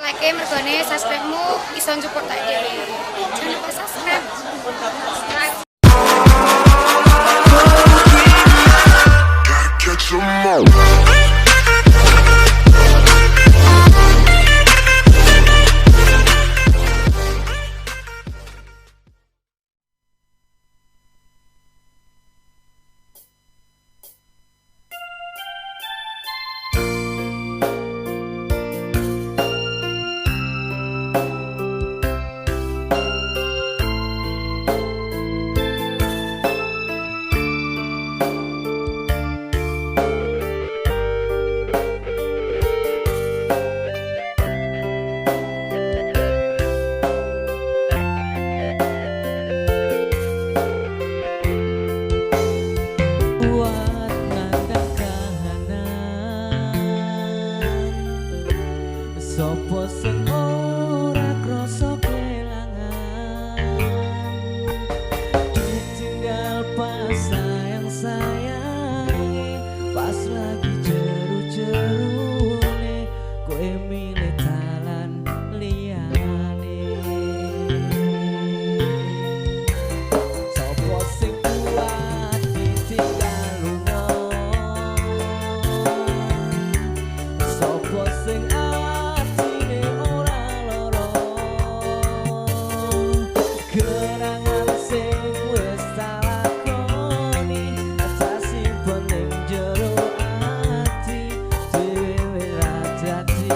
Like mergone subscribe-mu iso support tak dhewe. Jangan lupa subscribe. Catch 'em all. Sopo sing ora krasa kelangan, ditinggal pas sayang-sayangi, pas lagi jeru-jerune kowe milih dalan liyane. Sopo sing kuat ditinggal lunga, sopo sing kenangan sing wis tak lakoni tak simpen ning jero ati dhewe ra dadi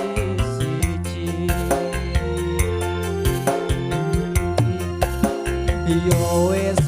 siji. Yo wis